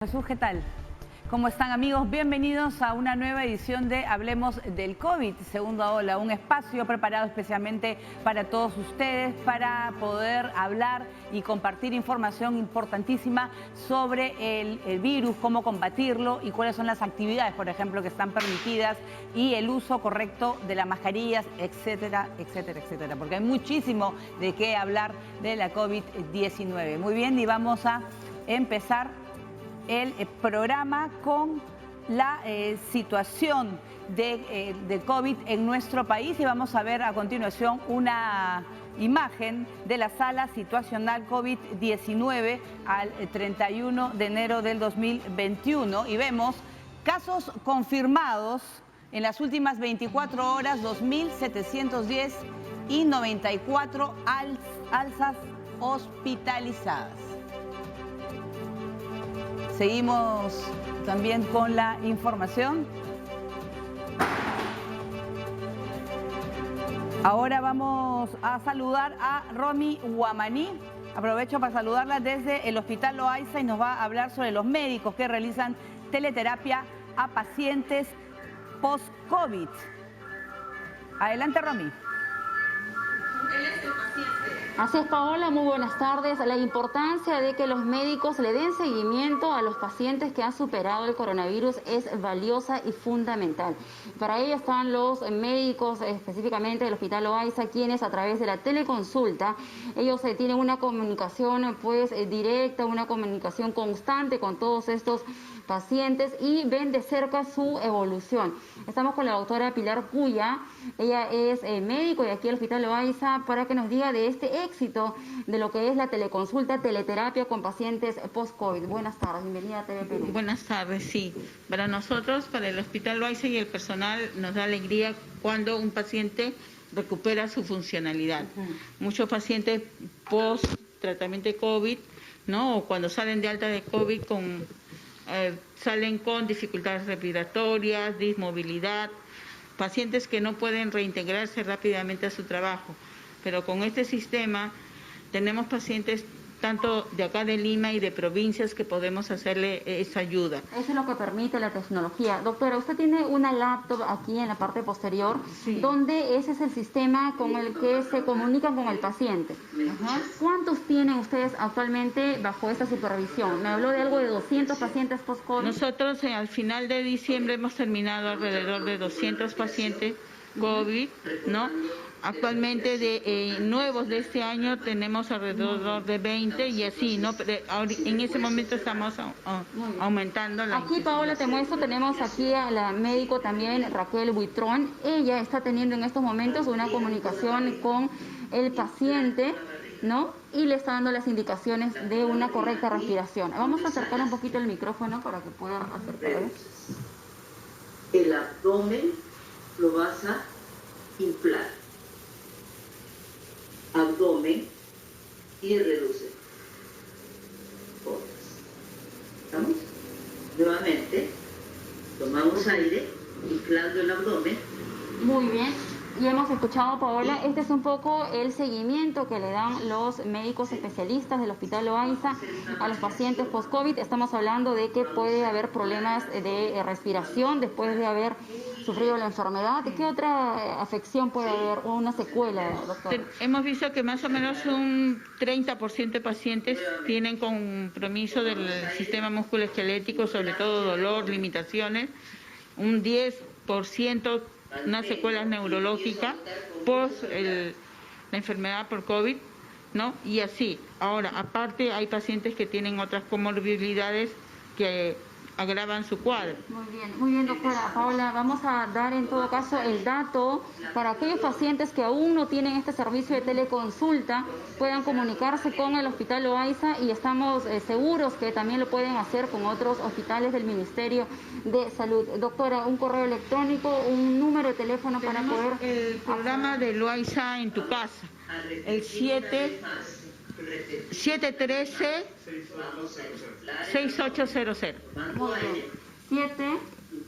Jesús, ¿qué tal? ¿Cómo están, amigos? Bienvenidos a una nueva edición de Hablemos del COVID, segunda ola, un espacio preparado especialmente para todos ustedes para poder hablar y compartir información importantísima sobre el virus, cómo combatirlo y cuáles son las actividades, por ejemplo, que están permitidas y el uso correcto de las mascarillas, etcétera, etcétera, etcétera, porque hay muchísimo de qué hablar de la COVID-19. Muy bien, y vamos a empezar el programa con la situación del COVID en nuestro país y vamos a ver a continuación una imagen de la sala situacional COVID-19 al 31 de enero del 2021 y vemos casos confirmados en las últimas 24 horas, 2.710 y 94 alzas hospitalizadas. Seguimos también con la información. Ahora vamos a saludar a Romy Huamaní. Aprovecho para saludarla desde el Hospital Loaiza y nos va a hablar sobre los médicos que realizan teleterapia a pacientes post-COVID. Adelante, Romy. Así es, Paola, muy buenas tardes. La importancia de que los médicos le den seguimiento a los pacientes que han superado el coronavirus es valiosa y fundamental. Para ello están los médicos, específicamente del Hospital Loaiza, quienes a través de la teleconsulta, ellos tienen una comunicación directa, una comunicación constante con todos estos pacientes y ven de cerca su evolución. Estamos con la doctora Pilar Puya, ella es médico de aquí del Hospital Loaiza, para que nos diga de este éxito de lo que es la teleconsulta, teleterapia con pacientes post-COVID. Buenas tardes, bienvenida a TV Perú. Buenas tardes, sí. Para nosotros, para el Hospital Loaiza y el personal, nos da alegría cuando un paciente recupera su funcionalidad. Muchos pacientes post-tratamiento de COVID, ¿no? O cuando salen de alta de COVID salen con dificultades respiratorias, dismovilidad, pacientes que no pueden reintegrarse rápidamente a su trabajo. Pero con este sistema tenemos pacientes tanto de acá de Lima y de provincias que podemos hacerle esa ayuda. Eso es lo que permite la tecnología. Doctora, usted tiene una laptop aquí en la parte posterior, sí, donde ese es el sistema con el que se comunican con el paciente. ¿Cuántos tienen ustedes actualmente bajo esta supervisión? Me habló de algo de 200 pacientes post-COVID. Nosotros al final de diciembre hemos terminado alrededor de 200 pacientes COVID, ¿no? Actualmente nuevos de este año tenemos alrededor de 20 y así, ¿no? Pero en ese momento estamos aumentando la... Aquí, Paola, te muestro, tenemos aquí a la médico también, Raquel Buitrón. Ella está teniendo en estos momentos una comunicación con el paciente, ¿no? Y le está dando las indicaciones de una correcta respiración. Vamos a acercar un poquito el micrófono para que puedan acercar. El abdomen lo vas a inflar. Abdomen y reduce. ¿Estamos? Nuevamente, tomamos aire, inflando el abdomen. Muy bien. Y hemos escuchado, Paola, este es un poco el seguimiento que le dan los médicos especialistas del Hospital Loaiza a los pacientes post-COVID. Estamos hablando de que puede haber problemas de respiración después de haber sufrido la enfermedad. ¿Qué otra afección puede haber o una secuela, doctor? Hemos visto que más o menos un 30% de pacientes tienen compromiso del sistema musculoesquelético, sobre todo dolor, limitaciones, un 10% una secuela neurológica post la enfermedad por COVID, ¿no? Y así. Ahora, aparte hay pacientes que tienen otras comorbilidades que agravan su cuadro. Muy bien, doctora Paola. Vamos a dar en todo caso el dato para aquellos pacientes que aún no tienen este servicio de teleconsulta, puedan comunicarse con el Hospital Loaiza y estamos seguros que también lo pueden hacer con otros hospitales del Ministerio de Salud. Doctora, un correo electrónico, un número de teléfono para poder... El programa de Loaiza en tu casa, el 713-6800. Muy bien.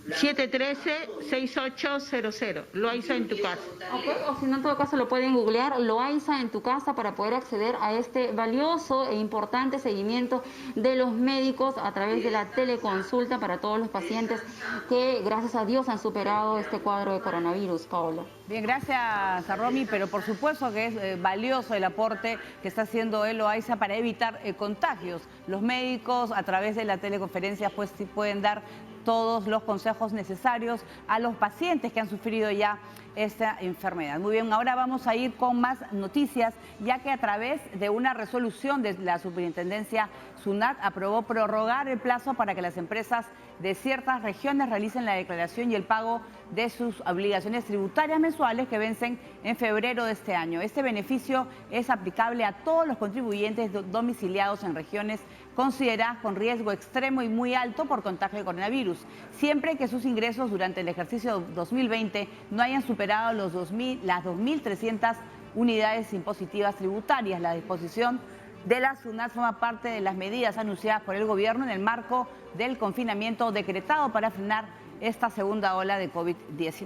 713-6800. Loaiza en tu casa. Ok, o si no, en todo caso lo pueden googlear, Loaiza en tu casa, para poder acceder a este valioso e importante seguimiento de los médicos a través de la teleconsulta para todos los pacientes que, gracias a Dios, han superado este cuadro de coronavirus, Paola. Bien, gracias a Romy, pero por supuesto que es valioso el aporte que está haciendo el Loaiza para evitar contagios. Los médicos a través de la teleconferencia pues sí pueden dar todos los consejos necesarios a los pacientes que han sufrido ya esta enfermedad. Muy bien, ahora vamos a ir con más noticias, ya que a través de una resolución de la Superintendencia SUNAT aprobó prorrogar el plazo para que las empresas de ciertas regiones realicen la declaración y el pago de sus obligaciones tributarias mensuales que vencen en febrero de este año. Este beneficio es aplicable a todos los contribuyentes domiciliados en regiones consideradas con riesgo extremo y muy alto por contagio de coronavirus, siempre que sus ingresos durante el ejercicio 2020 no hayan superado las 2.300 unidades impositivas tributarias. La disposición de la SUNAT forma parte de las medidas anunciadas por el gobierno en el marco del confinamiento decretado para frenar esta segunda ola de COVID-19.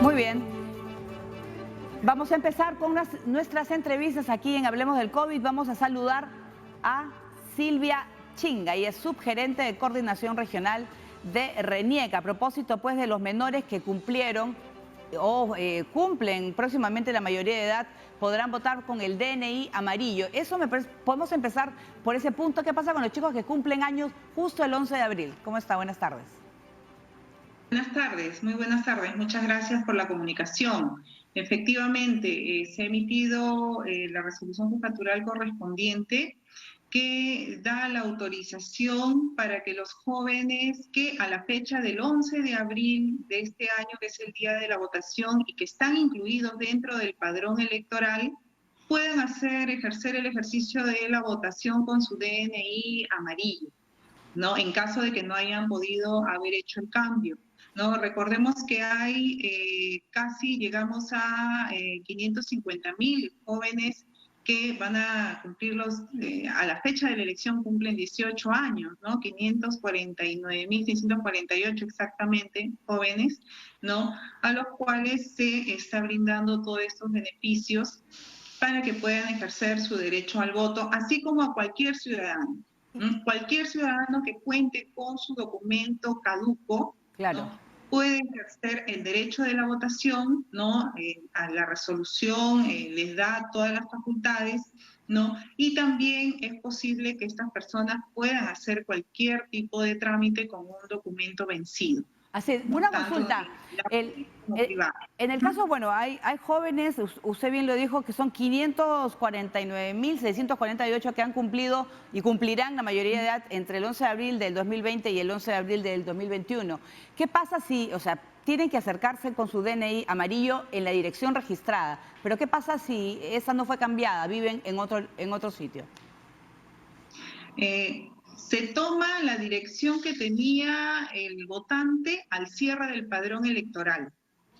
Muy bien. Vamos a empezar con nuestras entrevistas aquí en Hablemos del COVID. Vamos a saludar a Silvia Chinga, y es subgerente de coordinación regional de RENIEC. A propósito pues de los menores que cumplieron o cumplen próximamente la mayoría de edad, podrán votar con el DNI amarillo. Podemos empezar por ese punto. ¿Qué pasa con los chicos que cumplen años justo el 11 de abril? ¿Cómo está? Buenas tardes. Buenas tardes, muy buenas tardes. Muchas gracias por la comunicación. Efectivamente, se ha emitido la resolución jefatural correspondiente que da la autorización para que los jóvenes que a la fecha del 11 de abril de este año, que es el día de la votación y que están incluidos dentro del padrón electoral, puedan ejercer el ejercicio de la votación con su DNI amarillo, ¿no? En caso de que no hayan podido haber hecho el cambio. No, recordemos que hay llegamos a 550.000 jóvenes que van a cumplir a la fecha de la elección cumplen 18 años, ¿no? 549.648 exactamente jóvenes, ¿no? A los cuales se está brindando todos estos beneficios para que puedan ejercer su derecho al voto, así como a cualquier ciudadano. Cualquier ciudadano que cuente con su documento caduco, claro, ¿no?, puede ejercer el derecho de la votación, ¿no? A la resolución les da todas las facultades, ¿no? Y también es posible que estas personas puedan hacer cualquier tipo de trámite con un documento vencido. Así, una consulta. En el caso, bueno, hay jóvenes, usted bien lo dijo, que son 549.648 que han cumplido y cumplirán la mayoría de edad entre el 11 de abril del 2020 y el 11 de abril del 2021. ¿Qué pasa si, o sea, tienen que acercarse con su DNI amarillo en la dirección registrada, pero qué pasa si esa no fue cambiada, viven en otro sitio? Se toma la dirección que tenía el votante al cierre del padrón electoral,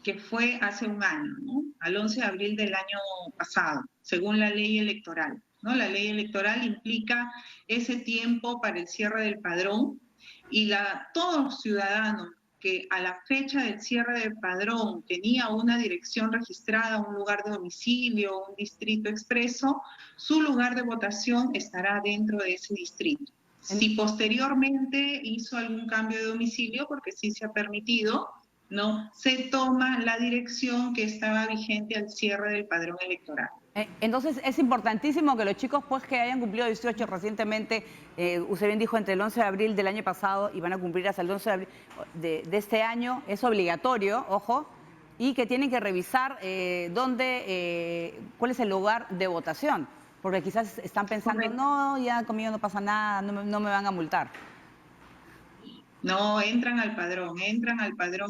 que fue hace un año, ¿no? Al 11 de abril del año pasado, según la ley electoral, ¿no? La ley electoral implica ese tiempo para el cierre del padrón y todos los ciudadanos que a la fecha del cierre del padrón tenía una dirección registrada, un lugar de domicilio, un distrito expreso, su lugar de votación estará dentro de ese distrito. Si posteriormente hizo algún cambio de domicilio, porque sí se ha permitido, ¿no?, se toma la dirección que estaba vigente al cierre del padrón electoral. Entonces es importantísimo que los chicos pues que hayan cumplido 18 recientemente, usted bien dijo entre el 11 de abril del año pasado y van a cumplir hasta el 11 de abril de este año, es obligatorio, ojo, y que tienen que revisar cuál es el lugar de votación. Porque quizás están pensando, no, ya conmigo no pasa nada, no me van a multar. No, entran al padrón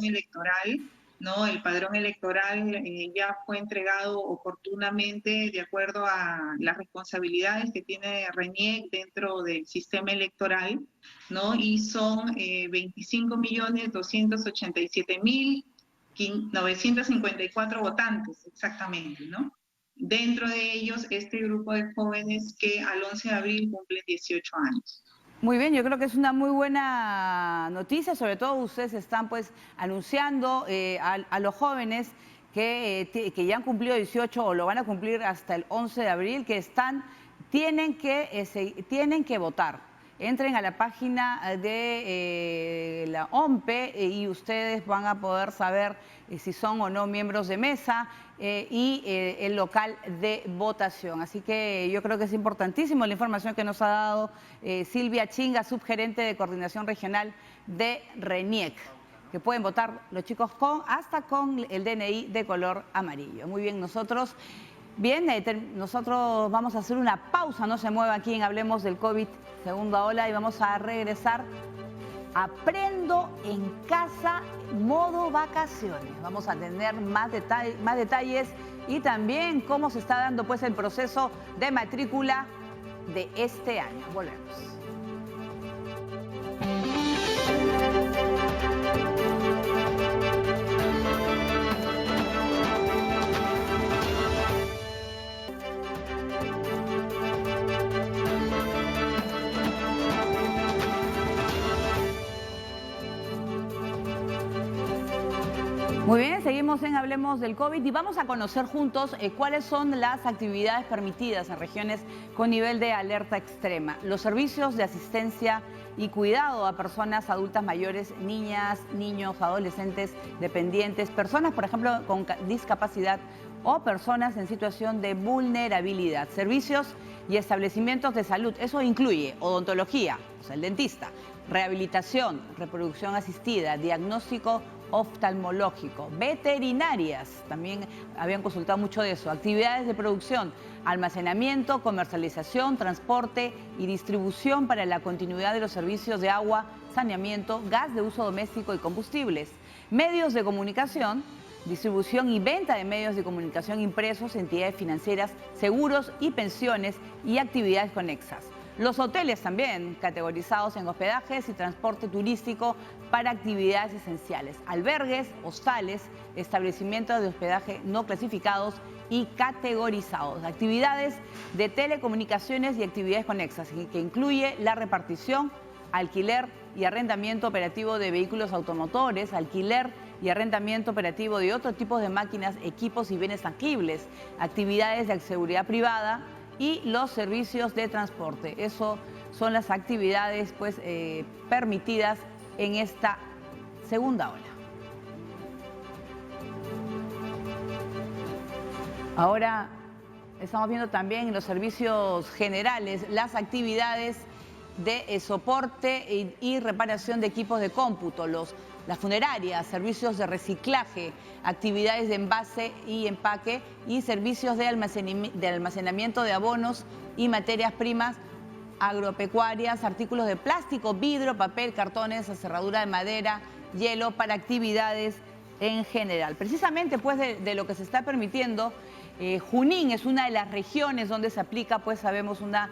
electoral, ¿no? El padrón electoral ya fue entregado oportunamente de acuerdo a las responsabilidades que tiene RENIEC dentro del sistema electoral, ¿no? Y son 25.287.954 votantes, exactamente, ¿no? Dentro de ellos, este grupo de jóvenes que al 11 de abril cumplen 18 años. Muy bien, yo creo que es una muy buena noticia, sobre todo ustedes están pues anunciando a los jóvenes que ya han cumplido 18 o lo van a cumplir hasta el 11 de abril, que tienen que votar. Entren a la página de la OMPE y ustedes van a poder saber si son o no miembros de mesa y el local de votación. Así que yo creo que es importantísimo la información que nos ha dado Silvia Chinga, subgerente de coordinación regional de RENIEC, que pueden votar los chicos hasta con el DNI de color amarillo. Muy bien, nosotros vamos a hacer una pausa, no se mueva aquí en Hablemos del COVID segunda ola y vamos a regresar. Aprendo en casa, modo vacaciones. Vamos a tener más detalles y también cómo se está dando pues el proceso de matrícula de este año. Volvemos. Muy bien, seguimos en Hablemos del COVID y vamos a conocer juntos cuáles son las actividades permitidas en regiones con nivel de alerta extrema. Los servicios de asistencia y cuidado a personas adultas mayores, niñas, niños, adolescentes, dependientes, personas, por ejemplo, con discapacidad o personas en situación de vulnerabilidad. Servicios y establecimientos de salud, eso incluye odontología, o sea, el dentista, rehabilitación, reproducción asistida, diagnóstico oftalmológico, veterinarias, también habían consultado mucho de eso, actividades de producción, almacenamiento, comercialización, transporte y distribución para la continuidad de los servicios de agua, saneamiento, gas de uso doméstico y combustibles, medios de comunicación, distribución y venta de medios de comunicación impresos, entidades financieras, seguros y pensiones y actividades conexas. Los hoteles también, categorizados en hospedajes y transporte turístico para actividades esenciales, albergues, hostales, establecimientos de hospedaje no clasificados y categorizados, actividades de telecomunicaciones y actividades conexas, que incluye la repartición, alquiler y arrendamiento operativo de vehículos automotores, alquiler y arrendamiento operativo de otro tipo de máquinas, equipos y bienes tangibles, actividades de seguridad privada y los servicios de transporte. Eso son las actividades pues, permitidas en esta segunda ola. Ahora estamos viendo también en los servicios generales las actividades de soporte y reparación de equipos de cómputo, las funerarias, servicios de reciclaje, actividades de envase y empaque y servicios de almacenamiento de abonos y materias primas agropecuarias, artículos de plástico, vidrio, papel, cartones, cerradura de madera, hielo para actividades en general. Precisamente pues de lo que se está permitiendo, Junín es una de las regiones donde se aplica, pues sabemos, una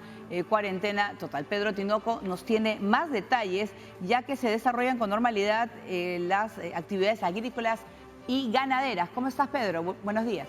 cuarentena total. Pedro Tinoco nos tiene más detalles, ya que se desarrollan con normalidad las actividades agrícolas y ganaderas. ¿Cómo estás, Pedro? Buenos días.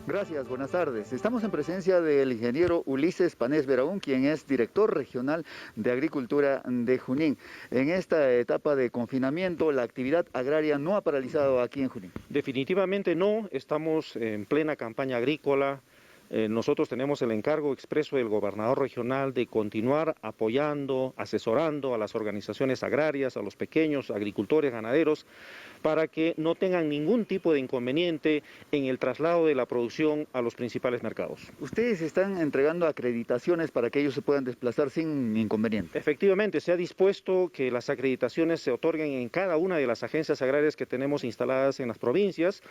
Gracias, buenas tardes. Estamos en presencia del ingeniero Ulises Panés Veraún, quien es director regional de Agricultura de Junín. En esta etapa de confinamiento, la actividad agraria no ha paralizado aquí en Junín. Definitivamente no, estamos en plena campaña agrícola. Nosotros tenemos el encargo expreso del gobernador regional de continuar apoyando, asesorando a las organizaciones agrarias, a los pequeños agricultores, ganaderos, para que no tengan ningún tipo de inconveniente en el traslado de la producción a los principales mercados. Ustedes están entregando acreditaciones para que ellos se puedan desplazar sin inconveniente. Efectivamente, se ha dispuesto que las acreditaciones se otorguen en cada una de las agencias agrarias que tenemos instaladas en las provincias.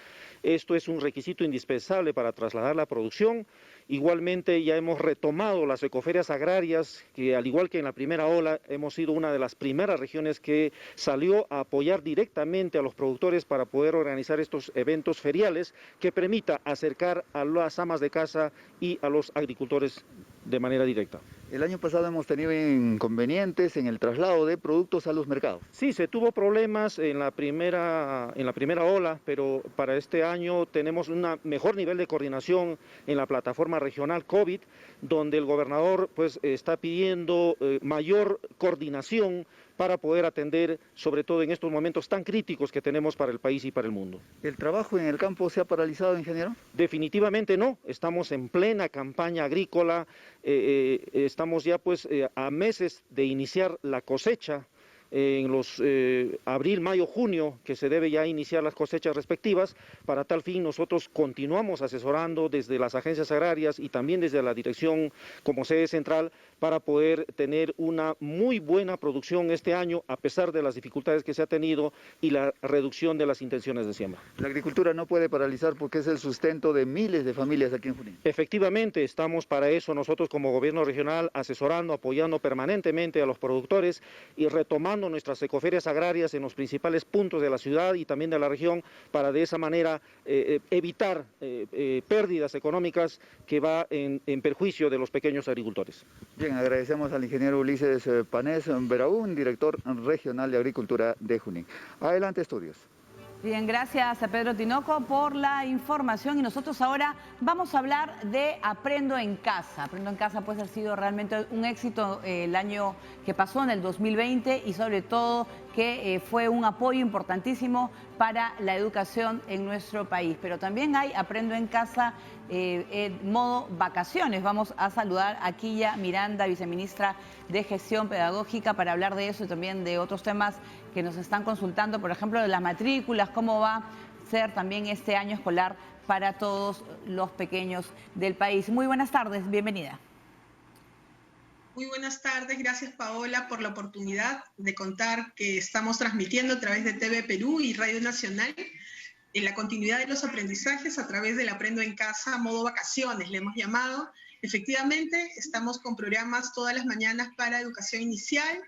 Esto es un requisito indispensable para trasladar la producción. Igualmente ya hemos retomado las ecoferias agrarias, que al igual que en la primera ola hemos sido una de las primeras regiones que salió a apoyar directamente a los productores para poder organizar estos eventos feriales que permita acercar a las amas de casa y a los agricultores de manera directa. El año pasado hemos tenido inconvenientes en el traslado de productos a los mercados. Sí, se tuvo problemas en la primera ola, pero para este año tenemos un mejor nivel de coordinación en la plataforma regional COVID, donde el gobernador pues está pidiendo mayor coordinación para poder atender, sobre todo en estos momentos tan críticos que tenemos para el país y para el mundo. ¿El trabajo en el campo se ha paralizado, ingeniero? Definitivamente no, estamos en plena campaña agrícola, estamos ya pues a meses de iniciar la cosecha, en los abril, mayo, junio, que se debe ya iniciar las cosechas respectivas. Para tal fin nosotros continuamos asesorando desde las agencias agrarias y también desde la dirección como sede central para poder tener una muy buena producción este año a pesar de las dificultades que se ha tenido y la reducción de las intenciones de siembra. La agricultura no puede paralizar porque es el sustento de miles de familias aquí en Junín. Efectivamente, estamos para eso nosotros como gobierno regional asesorando, apoyando permanentemente a los productores y retomando nuestras ecoferias agrarias en los principales puntos de la ciudad y también de la región para de esa manera evitar pérdidas económicas que va en perjuicio de los pequeños agricultores. Bien, agradecemos al ingeniero Ulises Panés Beraún, director regional de Agricultura de Junín. Adelante, estudios. Bien, gracias a Pedro Tinoco por la información y nosotros ahora vamos a hablar de Aprendo en Casa. Aprendo en Casa pues ha sido realmente un éxito el año que pasó, en el 2020, y sobre todo que fue un apoyo importantísimo para la educación en nuestro país. Pero también hay Aprendo en Casa en modo vacaciones. Vamos a saludar a Quilla Miranda, viceministra de Gestión Pedagógica, para hablar de eso y también de otros temas que nos están consultando, por ejemplo, de las matrículas, cómo va a ser también este año escolar para todos los pequeños del país. Muy buenas tardes, bienvenida. Muy buenas tardes, gracias Paola por la oportunidad de contar que estamos transmitiendo a través de TV Perú y Radio Nacional en la continuidad de los aprendizajes a través del Aprendo en Casa modo vacaciones, le hemos llamado. Efectivamente, estamos con programas todas las mañanas para educación inicial.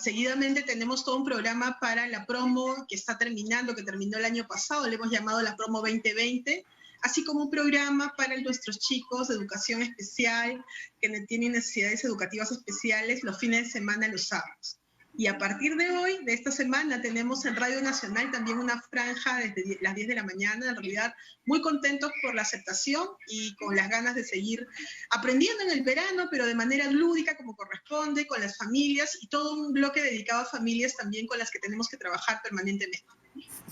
Seguidamente tenemos todo un programa para la promo que está terminando, que terminó el año pasado, le hemos llamado la promo 2020, así como un programa para nuestros chicos de educación especial que tienen necesidades educativas especiales los fines de semana, los sábados. Y a partir de hoy, de esta semana, tenemos en Radio Nacional también una franja desde las 10 de la mañana. En realidad, muy contentos por la aceptación y con las ganas de seguir aprendiendo en el verano, pero de manera lúdica, como corresponde, con las familias, y todo un bloque dedicado a familias también con las que tenemos que trabajar permanentemente.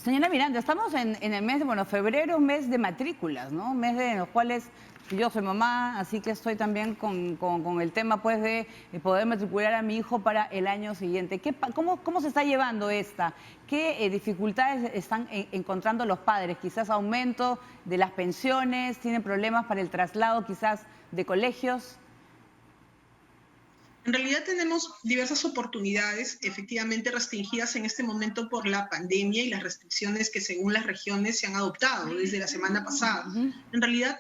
Señora Miranda, estamos en el mes de, febrero, mes de matrículas, ¿no? Mes de los cuales yo soy mamá, así que estoy también con el tema pues de poder matricular a mi hijo para el año siguiente. ¿Cómo se está llevando esta? ¿Qué dificultades están encontrando los padres? Quizás aumento de las pensiones, tienen problemas para el traslado quizás de colegios. En realidad tenemos diversas oportunidades, efectivamente restringidas en este momento por la pandemia y las restricciones que según las regiones se han adoptado desde la semana pasada. En realidad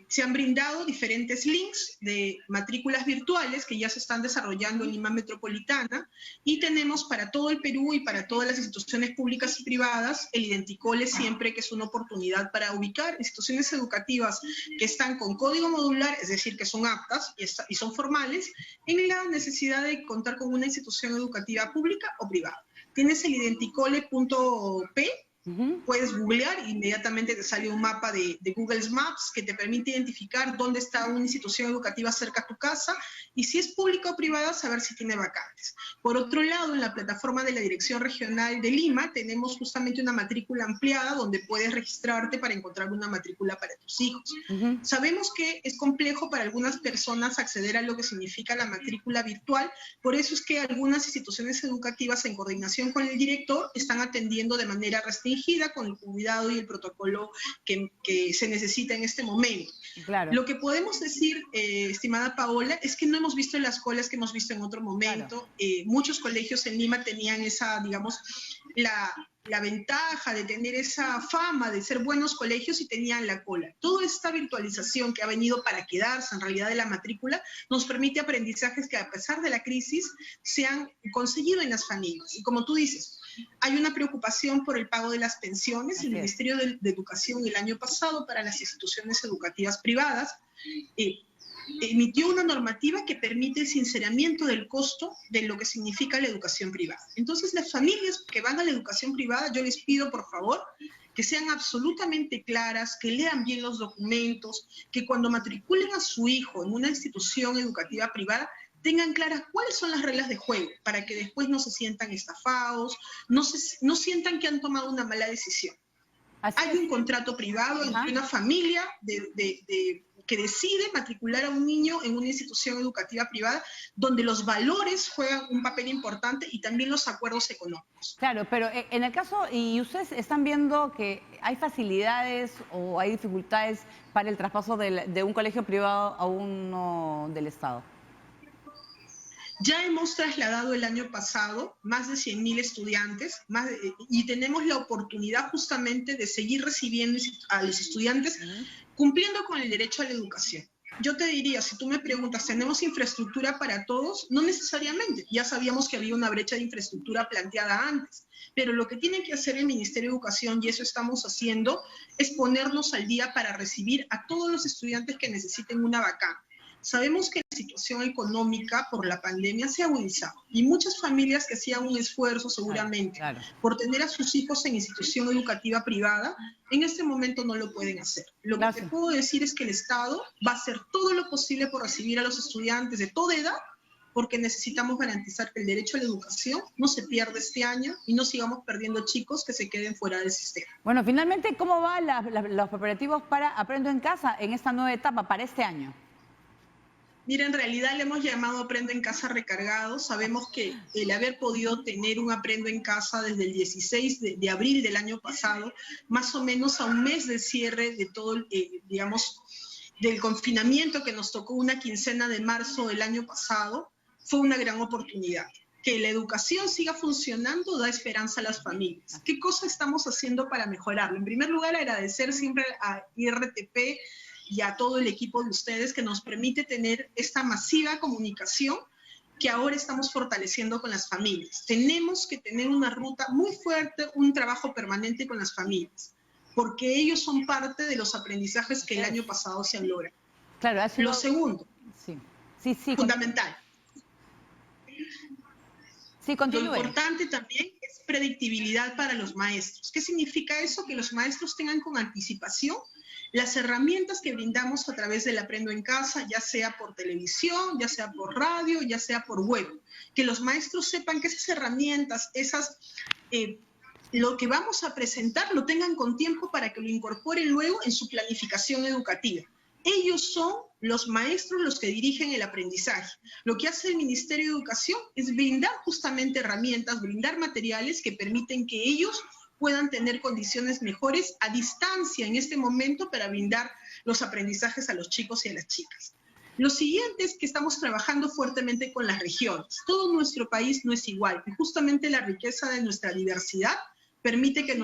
se han brindado diferentes links de matrículas virtuales que ya se están desarrollando en Lima Metropolitana, y tenemos para todo el Perú y para todas las instituciones públicas y privadas el Identicole siempre, que es una oportunidad para ubicar instituciones educativas que están con código modular, es decir, que son aptas y son formales, en la necesidad de contar con una institución educativa pública o privada. Tienes el identicole.p. Puedes googlear y inmediatamente te sale un mapa de Google Maps que te permite identificar dónde está una institución educativa cerca a tu casa, y si es pública o privada, saber si tiene vacantes. Por otro lado, en la plataforma de la Dirección Regional de Lima tenemos justamente una matrícula ampliada donde puedes registrarte para encontrar una matrícula para tus hijos. Sabemos que es complejo para algunas personas acceder a lo que significa la matrícula virtual, por eso es que algunas instituciones educativas, en coordinación con el director, están atendiendo de manera restringida, con el cuidado y el protocolo que se necesita en este momento. Claro. Lo que podemos decir, estimada Paola, es que no hemos visto las colas que hemos visto en otro momento. Claro. Muchos colegios en Lima tenían esa, digamos, la ventaja de tener esa fama de ser buenos colegios y tenían la cola. Toda esta virtualización que ha venido para quedarse en realidad de la matrícula nos permite aprendizajes que, a pesar de la crisis, se han conseguido en las familias. Y como tú dices, hay una preocupación por el pago de las pensiones. El Ministerio de Educación el año pasado, para las instituciones educativas privadas, emitió una normativa que permite el sinceramiento del costo de lo que significa la educación privada. Entonces, las familias que van a la educación privada, yo les pido, por favor, que sean absolutamente claras, que lean bien los documentos, que cuando matriculen a su hijo en una institución educativa privada, tengan claras cuáles son las reglas de juego, para que después no se sientan estafados, no sientan que han tomado una mala decisión. Hay un contrato privado entre una familia que decide matricular a un niño en una institución educativa privada, donde los valores juegan un papel importante y también los acuerdos económicos. Claro, pero en el caso, y ustedes están viendo que hay facilidades o hay dificultades para el traspaso de un colegio privado a uno del Estado. Ya hemos trasladado el año pasado más de 100.000 estudiantes y tenemos la oportunidad justamente de seguir recibiendo a los estudiantes cumpliendo con el derecho a la educación. Yo te diría, si tú me preguntas, ¿tenemos infraestructura para todos? No necesariamente. Ya sabíamos que había una brecha de infraestructura planteada antes. Pero lo que tiene que hacer el Ministerio de Educación, y eso estamos haciendo, es ponernos al día para recibir a todos los estudiantes que necesiten una vacante. Sabemos que la situación económica por la pandemia se ha agudizado y muchas familias que hacían un esfuerzo seguramente por tener a sus hijos en institución educativa privada, en este momento no lo pueden hacer. Lo que te puedo decir es que el Estado va a hacer todo lo posible por recibir a los estudiantes de toda edad, porque necesitamos garantizar que el derecho a la educación no se pierda este año y no sigamos perdiendo chicos que se queden fuera del sistema. Bueno, finalmente, ¿cómo van los preparativos para Aprendo en Casa en esta nueva etapa para este año? Mira, en realidad le hemos llamado Aprendo en Casa recargado. Sabemos que el haber podido tener un Aprendo en Casa desde el 16 de abril del año pasado, más o menos a un mes del cierre de todo, del confinamiento que nos tocó una quincena de marzo del año pasado, fue una gran oportunidad. Que la educación siga funcionando da esperanza a las familias. ¿Qué cosa estamos haciendo para mejorarlo? En primer lugar, agradecer siempre a IRTP y a todo el equipo de ustedes que nos permite tener esta masiva comunicación que ahora estamos fortaleciendo con las familias. Tenemos que tener una ruta muy fuerte, un trabajo permanente con las familias, porque ellos son parte de los aprendizajes que el año pasado se han logrado. Claro, Lo segundo, fundamental. Sí, continúe. Lo importante también es predictibilidad para los maestros. ¿Qué significa eso? Que los maestros tengan con anticipación las herramientas que brindamos a través del Aprendo en Casa, ya sea por televisión, ya sea por radio, ya sea por web. Que los maestros sepan que esas herramientas, lo que vamos a presentar, lo tengan con tiempo para que lo incorporen luego en su planificación educativa. Ellos son los maestros los que dirigen el aprendizaje. Lo que hace el Ministerio de Educación es brindar justamente herramientas, brindar materiales que permiten que ellos puedan tener condiciones mejores a distancia en este momento para brindar los aprendizajes a los chicos y a las chicas. Lo siguiente es que estamos trabajando fuertemente con las regiones. Todo nuestro país no es igual y justamente la riqueza de nuestra diversidad permite que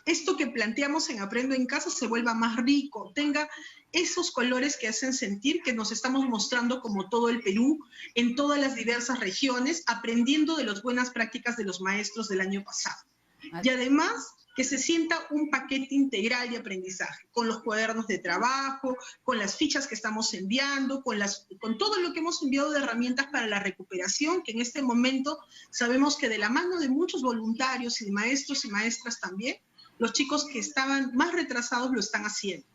esto que planteamos en Aprendo en Casa se vuelva más rico, tenga esos colores que hacen sentir que nos estamos mostrando como todo el Perú, en todas las diversas regiones, aprendiendo de las buenas prácticas de los maestros del año pasado. Y además, que se sienta un paquete integral de aprendizaje, con los cuadernos de trabajo, con las fichas que estamos enviando, con todo lo que hemos enviado de herramientas para la recuperación, que en este momento sabemos que de la mano de muchos voluntarios y de maestros y maestras también, los chicos que estaban más retrasados lo están haciendo.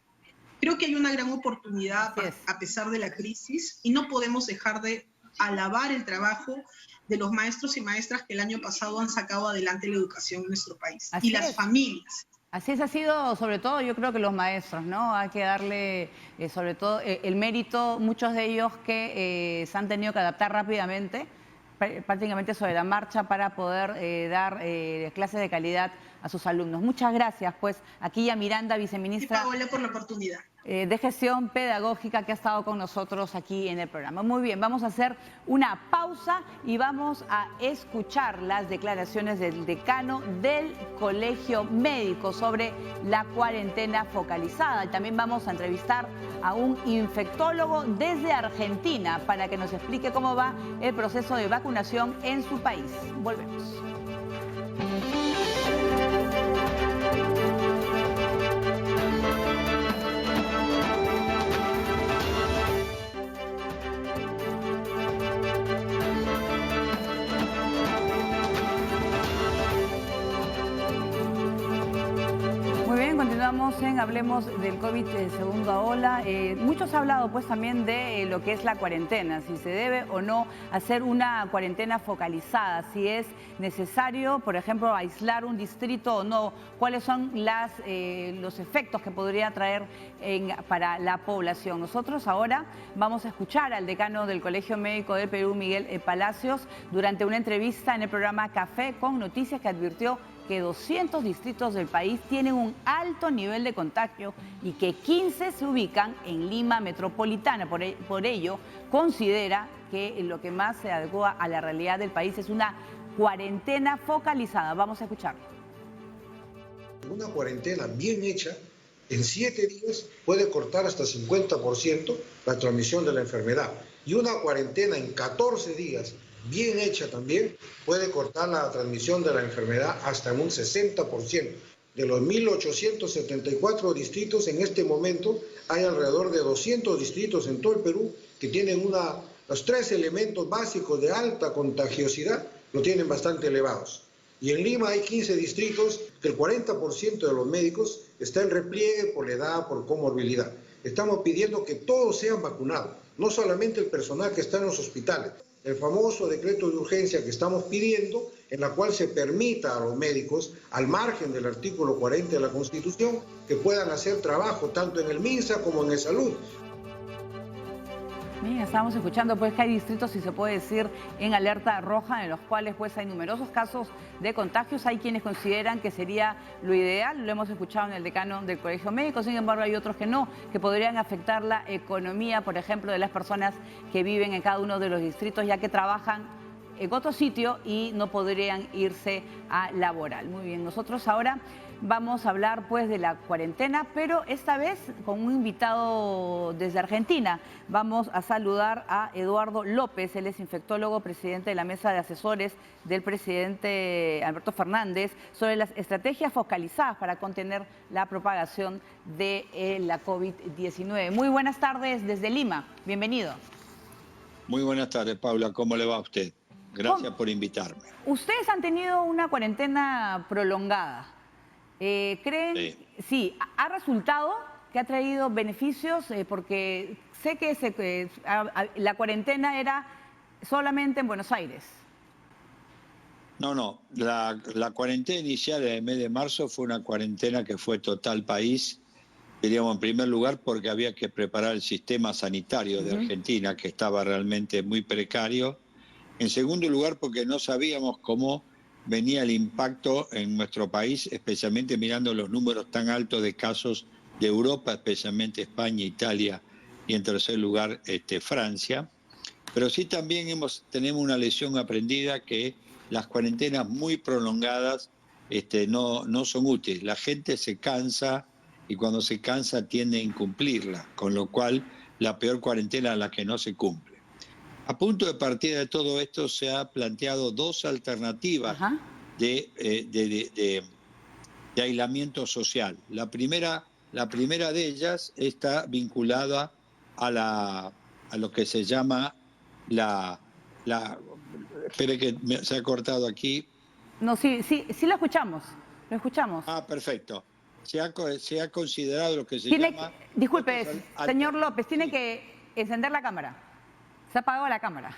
Creo que hay una gran oportunidad a pesar de la crisis y no podemos dejar de alabar el trabajo de los maestros y maestras que el año pasado han sacado adelante la educación en nuestro país. Y las familias. Así es, ha sido sobre todo yo creo que los maestros, ¿no? Hay que darle sobre todo el mérito, muchos de ellos que se han tenido que adaptar rápidamente, prácticamente sobre la marcha para poder dar clases de calidad a sus alumnos. Muchas gracias, pues, aquí a Miranda, viceministra. Y Paola, por la oportunidad. De Gestión Pedagógica que ha estado con nosotros aquí en el programa. Muy bien, vamos a hacer una pausa y vamos a escuchar las declaraciones del decano del Colegio Médico sobre la cuarentena focalizada. Y también vamos a entrevistar a un infectólogo desde Argentina para que nos explique cómo va el proceso de vacunación en su país. Volvemos. continuamos en Hablemos del COVID segunda ola. Muchos han hablado pues también de lo que es la cuarentena, si se debe o no hacer una cuarentena focalizada, si es necesario, por ejemplo, aislar un distrito o no, cuáles son los efectos que podría traer para la población. Nosotros ahora vamos a escuchar al decano del Colegio Médico del Perú, Miguel Palacios, durante una entrevista en el programa Café con Noticias, que advirtió que 200 distritos del país tienen un alto nivel de contagio y que 15 se ubican en Lima metropolitana. Por ello, considera que lo que más se adecua a la realidad del país es una cuarentena focalizada. Vamos a escucharlo. Una cuarentena bien hecha, en 7 días puede cortar hasta 50% la transmisión de la enfermedad. Y una cuarentena en 14 días, bien hecha también, puede cortar la transmisión de la enfermedad hasta un 60%. De los 1.874 distritos, en este momento hay alrededor de 200 distritos en todo el Perú que tienen los 3 elementos básicos de alta contagiosidad, lo tienen bastante elevados. Y en Lima hay 15 distritos que el 40% de los médicos está en repliegue por la edad, por comorbilidad. Estamos pidiendo que todos sean vacunados, no solamente el personal que está en los hospitales. El famoso decreto de urgencia que estamos pidiendo, en la cual se permita a los médicos, al margen del artículo 40 de la Constitución, que puedan hacer trabajo tanto en el MINSA como en el Salud. Bien, estamos escuchando pues que hay distritos, si se puede decir, en alerta roja, en los cuales pues hay numerosos casos de contagios. Hay quienes consideran que sería lo ideal, lo hemos escuchado en el decano del Colegio Médico, sin embargo hay otros que no, que podrían afectar la economía, por ejemplo, de las personas que viven en cada uno de los distritos, ya que trabajan en otro sitio y no podrían irse a laboral. Muy bien, nosotros ahora vamos a hablar pues de la cuarentena, pero esta vez con un invitado desde Argentina. Vamos a saludar a Eduardo López, él es infectólogo, presidente de la mesa de asesores del presidente Alberto Fernández sobre las estrategias focalizadas para contener la propagación de la COVID-19. Muy buenas tardes desde Lima, bienvenido. Muy buenas tardes, Paula, ¿cómo le va a usted? Gracias por invitarme. Ustedes han tenido una cuarentena prolongada. ¿Creen? Sí, ¿ha resultado que ha traído beneficios? Porque sé que la cuarentena era solamente en Buenos Aires. No, la cuarentena inicial en el mes de marzo fue una cuarentena que fue total país, diríamos en primer lugar porque había que preparar el sistema sanitario de Argentina, que estaba realmente muy precario. En segundo lugar porque no sabíamos cómo venía el impacto en nuestro país, especialmente mirando los números tan altos de casos de Europa, especialmente España, Italia y en tercer lugar Francia. Pero sí también tenemos una lección aprendida, que las cuarentenas muy prolongadas no son útiles. La gente se cansa y cuando se cansa tiende a incumplirla, con lo cual la peor cuarentena es la que no se cumple. A punto de partida de todo esto se ha planteado 2 alternativas de aislamiento social. La primera de ellas está vinculada a lo que se llama espere que se ha cortado aquí. No, sí lo escuchamos, Ah, perfecto. Se ha considerado lo que se llama... Disculpe, señor López, tiene que encender la cámara. Se ha apagado la cámara.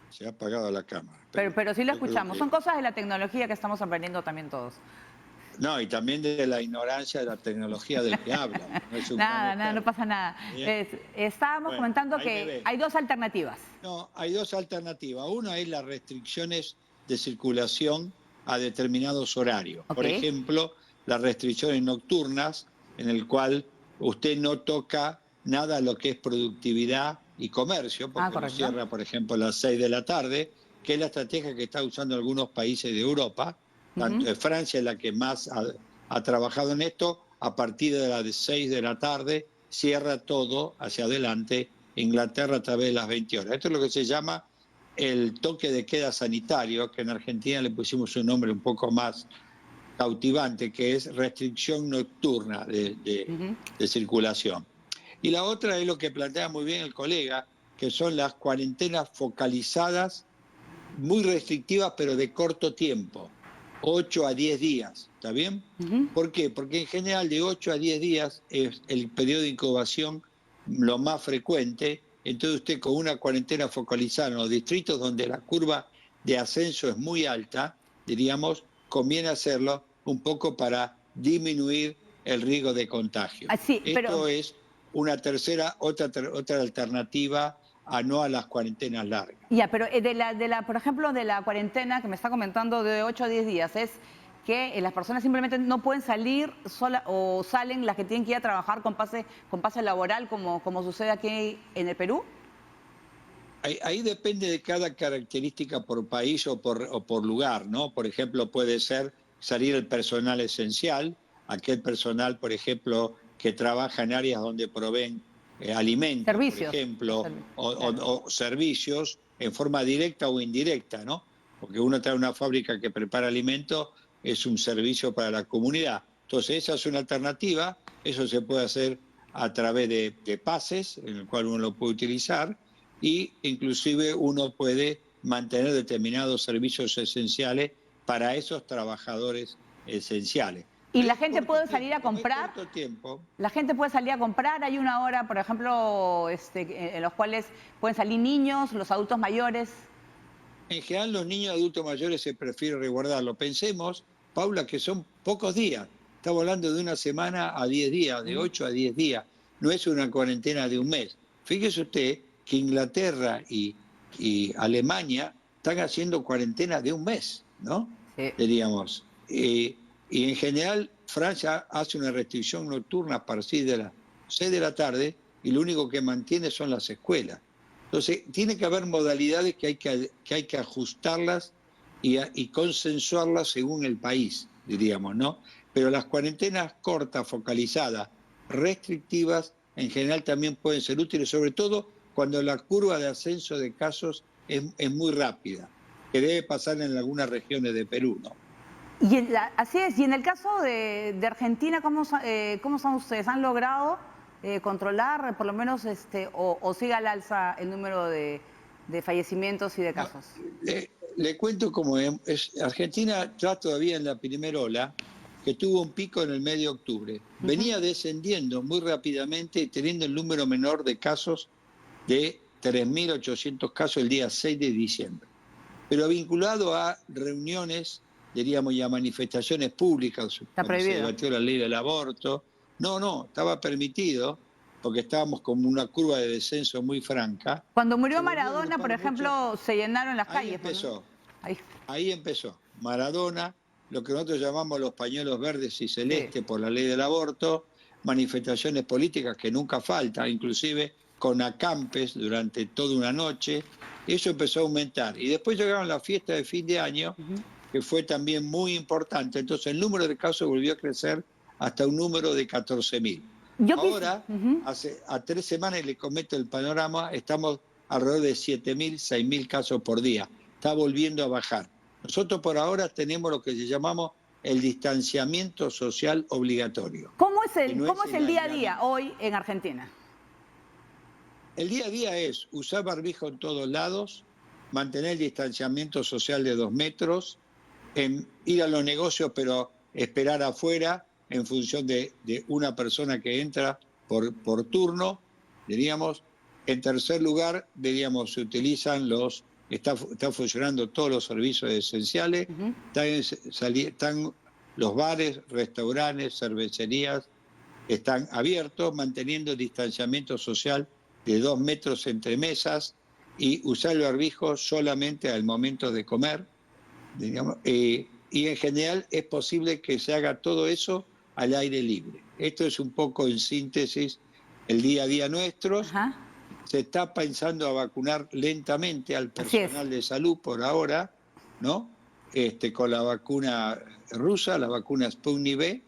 Se ha apagado la cámara. Pero sí lo escuchamos. Son cosas de la tecnología que estamos aprendiendo también todos. No, y también de la ignorancia de la tecnología del que habla. No no pasa nada. Estábamos comentando que hay 2 alternativas. No, hay 2 alternativas. Una es las restricciones de circulación a determinados horarios. Por ejemplo, las restricciones nocturnas, en el cual usted no toca nada a lo que es productividad y comercio, porque lo cierra, por ejemplo, a las 6 de la tarde, que es la estrategia que están usando algunos países de Europa. Francia es la que más ha trabajado en esto. A partir de las 6 de la tarde cierra todo hacia adelante. Inglaterra a través de las 20 horas. Esto es lo que se llama el toque de queda sanitario, que en Argentina le pusimos un nombre un poco más cautivante, que es restricción nocturna de circulación. Y la otra es lo que plantea muy bien el colega, que son las cuarentenas focalizadas, muy restrictivas, pero de corto tiempo. 8 a 10 días, ¿está bien? ¿Por qué? Porque en general de 8 a 10 días es el periodo de incubación lo más frecuente. Entonces usted con una cuarentena focalizada en los distritos donde la curva de ascenso es muy alta, diríamos, conviene hacerlo un poco para disminuir el riesgo de contagio. Esto es una otra alternativa no a las cuarentenas largas. Ya, pero por ejemplo, de la cuarentena que me está comentando de 8 a 10 días, es que las personas simplemente no pueden salir sola o salen las que tienen que ir a trabajar con pase laboral, como sucede aquí en el Perú. Ahí depende de cada característica por país o por lugar, ¿no? Por ejemplo, puede ser salir el personal esencial, aquel personal, por ejemplo, que trabaja en áreas donde proveen alimentos, servicios, por ejemplo, o servicios en forma directa o indirecta, ¿no? Porque uno trae una fábrica que prepara alimentos, es un servicio para la comunidad. Entonces, esa es una alternativa, eso se puede hacer a través de pases, en el cual uno lo puede utilizar, y inclusive uno puede mantener determinados servicios esenciales para esos trabajadores esenciales. ¿Y la gente puede salir a comprar? Tiempo. La gente puede salir a comprar. Hay una hora, por ejemplo, en los cuales pueden salir niños, los adultos mayores. En general, los niños y adultos mayores se prefiere resguardarlo. Pensemos, Paula, que son pocos días. Estamos hablando de una semana a 10 días, de 8 a 10 días. No es una cuarentena de un mes. Fíjese usted que Inglaterra y Alemania están haciendo cuarentena de un mes, ¿no? Sí. Diríamos. Y en general, Francia hace una restricción nocturna a partir de las 6 de la tarde y lo único que mantiene son las escuelas. Entonces, tiene que haber modalidades que hay que ajustarlas y consensuarlas según el país, diríamos, ¿no? Pero las cuarentenas cortas, focalizadas, restrictivas, en general también pueden ser útiles, sobre todo cuando la curva de ascenso de casos es muy rápida, que debe pasar en algunas regiones de Perú, ¿no? Y así es. Y en el caso de Argentina, ¿cómo son ustedes? ¿Han logrado controlar, por lo menos, o sigue al alza el número de fallecimientos y de casos? Le cuento cómo es. Argentina está todavía en la primera ola, que tuvo un pico en el medio de octubre. Venía descendiendo muy rápidamente y teniendo el número menor de casos de 3.800 casos el día 6 de diciembre. Pero vinculado a reuniones, diríamos, y a manifestaciones públicas, cuando se debatió la ley del aborto. No, estaba permitido, porque estábamos con una curva de descenso muy franca. Cuando murió Maradona, por ejemplo, se llenaron las calles. Ahí empezó. Maradona, lo que nosotros llamamos los pañuelos verdes y celestes por la ley del aborto, manifestaciones políticas que nunca faltan, inclusive con acampes durante toda una noche. Eso empezó a aumentar. Y después llegaron las fiestas de fin de año, que fue también muy importante. Entonces el número de casos volvió a crecer hasta un número de 14.000. Ahora, a 3 semanas, y le comento el panorama, estamos alrededor de 7.000, 6.000 casos por día. Está volviendo a bajar. Nosotros por ahora tenemos lo que llamamos el distanciamiento social obligatorio. ¿Cómo es el día a día hoy en Argentina? El día a día es usar barbijo en todos lados, mantener el distanciamiento social de 2 metros, ir a los negocios pero esperar afuera en función de una persona que entra por turno, diríamos. En tercer lugar, diríamos, se utilizan están funcionando todos los servicios esenciales, están los bares, restaurantes, cervecerías, están abiertos, manteniendo el distanciamiento social de 2 metros entre mesas y usar el barbijo solamente al momento de comer, digamos, y en general es posible que se haga todo eso al aire libre. Esto es un poco en síntesis el día a día nuestro. Se está pensando a vacunar lentamente al personal de salud por ahora, ¿no? Con la vacuna rusa, la vacuna Sputnik V,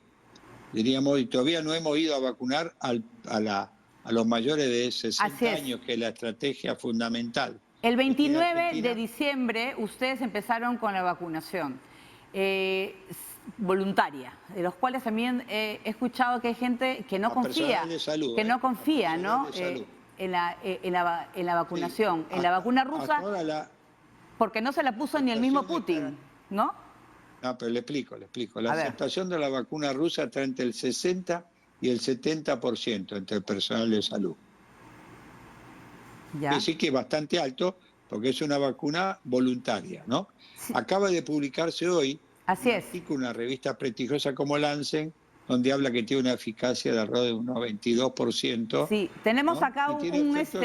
diríamos, y todavía no hemos ido a vacunar a los mayores de 60 años, que es la estrategia fundamental. El 29 de diciembre ustedes empezaron con la vacunación voluntaria, de los cuales también he escuchado que hay gente que no confía, salud, no confía, ¿no? En la vacunación, en la vacuna rusa, porque no se la puso ni el mismo Putin, ¿no? No, pero le explico. La A ver. aceptación de la vacuna rusa está entre el 60 y el 70% entre el personal de salud. Ya. Que sí que es bastante alto porque es una vacuna voluntaria, ¿no? Sí. Acaba de publicarse hoy Así un es. artículo, una revista prestigiosa como Lancet, donde habla que tiene una eficacia de alrededor de un 92%. Sí, tenemos ¿no? acá Y tiene efectos.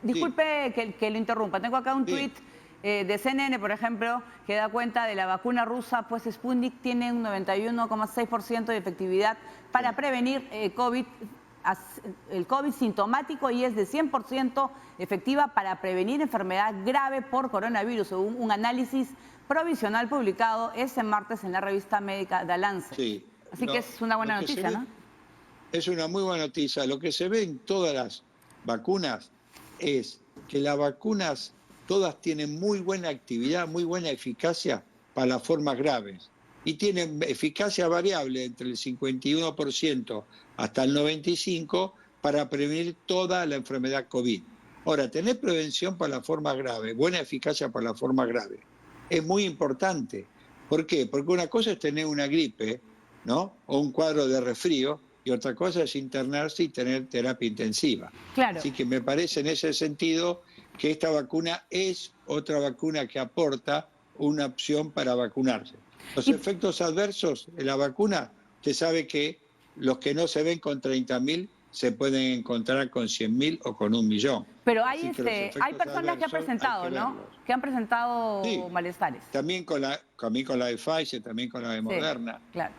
disculpe que lo interrumpa, tengo acá un Sí. tuit de CNN, por ejemplo, que da cuenta de la vacuna rusa, pues Sputnik tiene un 91,6% de efectividad para prevenir el COVID sintomático y es de 100% efectiva para prevenir enfermedad grave por coronavirus, según un análisis provisional publicado este martes en la revista médica The Lancet. Sí. Así que es una buena noticia, ¿no? Es una muy buena noticia. Lo que se ve en todas las vacunas es que las vacunas todas tienen muy buena actividad, muy buena eficacia para las formas graves. Y tienen eficacia variable entre el 51% hasta el 95% para prevenir toda la enfermedad COVID. Ahora, tener prevención para la forma grave, buena eficacia para la forma grave, es muy importante. ¿Por qué? Porque una cosa es tener una gripe, ¿no? O un cuadro de resfrío, y otra cosa es internarse y tener terapia intensiva. Claro. Así que me parece en ese sentido que esta vacuna es otra vacuna que aporta una opción para vacunarse. Los efectos adversos de la vacuna, usted sabe que los que no se ven con 30.000 se pueden encontrar con 100.000 o con 1.000.000. Pero hay, Así hay personas que han presentado, ¿no? Que han presentado malestares. También con la de Pfizer, también con la de Moderna, claro.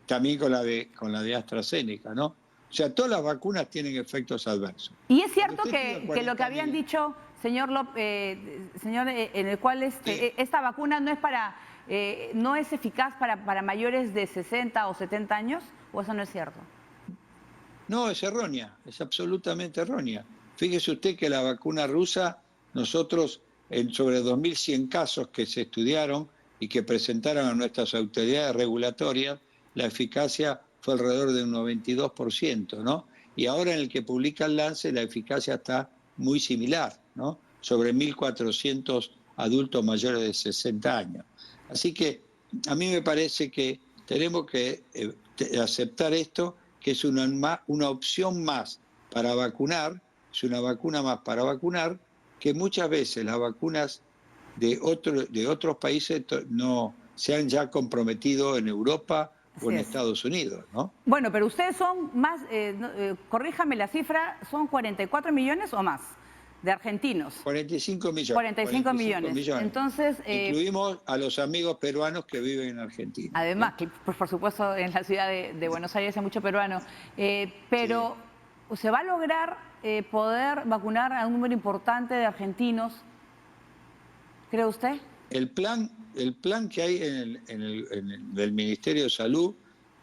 También con la de AstraZeneca, ¿no? O sea, todas las vacunas tienen efectos adversos. Y es cierto que lo que habían dicho, señor López, en el cual esta vacuna no es no es eficaz para mayores de 60 o 70 años, ¿o eso no es cierto? No, es errónea, es absolutamente errónea. Fíjese usted que la vacuna rusa, nosotros, sobre 2.100 casos que se estudiaron y que presentaron a nuestras autoridades regulatorias, la eficacia fue alrededor de un 92%, ¿no? Y ahora en el que publica el Lancet, la eficacia está muy similar, ¿no? Sobre 1.400 adultos mayores de 60 años. Así que a mí me parece que tenemos que aceptar esto, que es una opción más para vacunar, es una vacuna más para vacunar, que muchas veces las vacunas de otros países no se han ya comprometido en Europa o en Estados Unidos, ¿no? Bueno, pero ustedes son más, corríjame la cifra, ¿son 44 millones o más de argentinos? 45 millones. 45 millones. Entonces, incluimos a los amigos peruanos que viven en Argentina. Además, que por supuesto en la ciudad de Buenos Aires hay mucho peruano, pero ¿se va a lograr poder vacunar a un número importante de argentinos, cree usted? El plan que hay del Ministerio de Salud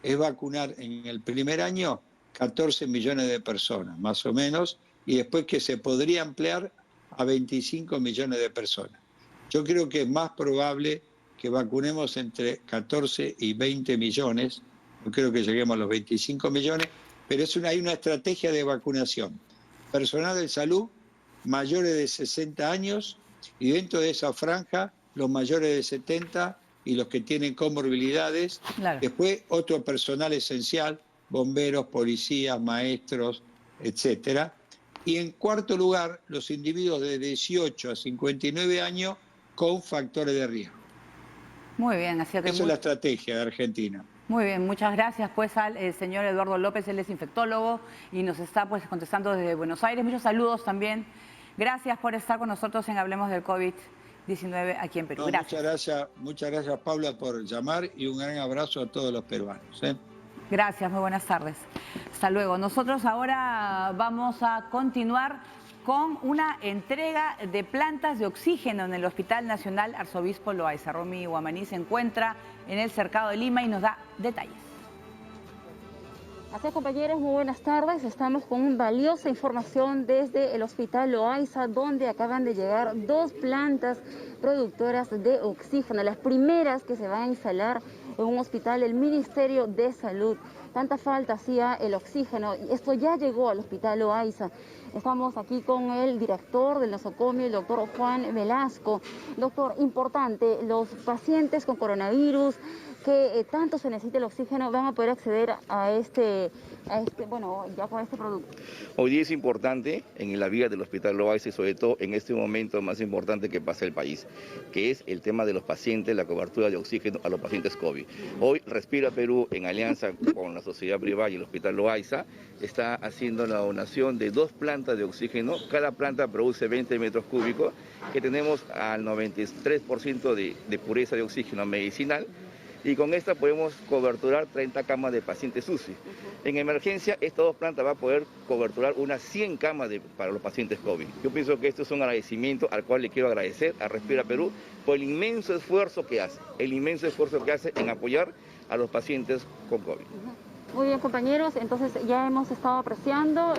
es vacunar en el primer año 14 millones de personas, más o menos, y después que se podría ampliar a 25 millones de personas. Yo creo que es más probable que vacunemos entre 14 y 20 millones, no creo que lleguemos a los 25 millones, pero hay una estrategia de vacunación. Personal de salud, mayores de 60 años, y dentro de esa franja, los mayores de 70 y los que tienen comorbilidades. Claro. Después, otro personal esencial, bomberos, policías, maestros, etcétera. Y en cuarto lugar, los individuos de 18 a 59 años con factores de riesgo. Muy bien, así que esa es la estrategia de Argentina. Muy bien, muchas gracias pues al señor Eduardo López, él es infectólogo y nos está pues contestando desde Buenos Aires. Muchos saludos también. Gracias por estar con nosotros en Hablemos del COVID-19 aquí en Perú. Gracias. Muchas gracias Paula por llamar y un gran abrazo a todos los peruanos. Gracias, muy buenas tardes. Hasta luego. Nosotros ahora vamos a continuar con una entrega de plantas de oxígeno en el Hospital Nacional Arzobispo Loaiza. Romy Guamaní se encuentra en el Cercado de Lima y nos da detalles. Así es, compañeros, muy buenas tardes. Estamos con valiosa información desde el Hospital Loaiza, donde acaban de llegar 2 plantas productoras de oxígeno, las primeras que se van a instalar en un hospital del Ministerio de Salud tanta falta hacía el oxígeno. Esto ya llegó al Hospital Loaiza. Estamos aquí con el director del nosocomio, el doctor Juan Velasco. Doctor, importante, los pacientes con coronavirus que tanto se necesita el oxígeno van a poder acceder a bueno, ya con este producto. Hoy día es importante en la vida del Hospital Loaiza y sobre todo en este momento más importante que pasa el país, que es el tema de los pacientes, la cobertura de oxígeno a los pacientes COVID. Hoy Respira Perú, en alianza con la sociedad privada y el Hospital Loaiza, está haciendo la donación de 2 plantas de oxígeno. Cada planta produce 20 metros cúbicos, que tenemos al 93% de pureza de oxígeno medicinal. Y con esta podemos coberturar 30 camas de pacientes UCI. En emergencia, estas 2 plantas van a poder coberturar unas 100 camas para los pacientes COVID. Yo pienso que esto es un agradecimiento al cual le quiero agradecer a Respira Perú por el inmenso esfuerzo que hace, en apoyar a los pacientes con COVID. Muy bien, compañeros, entonces ya hemos estado apreciando,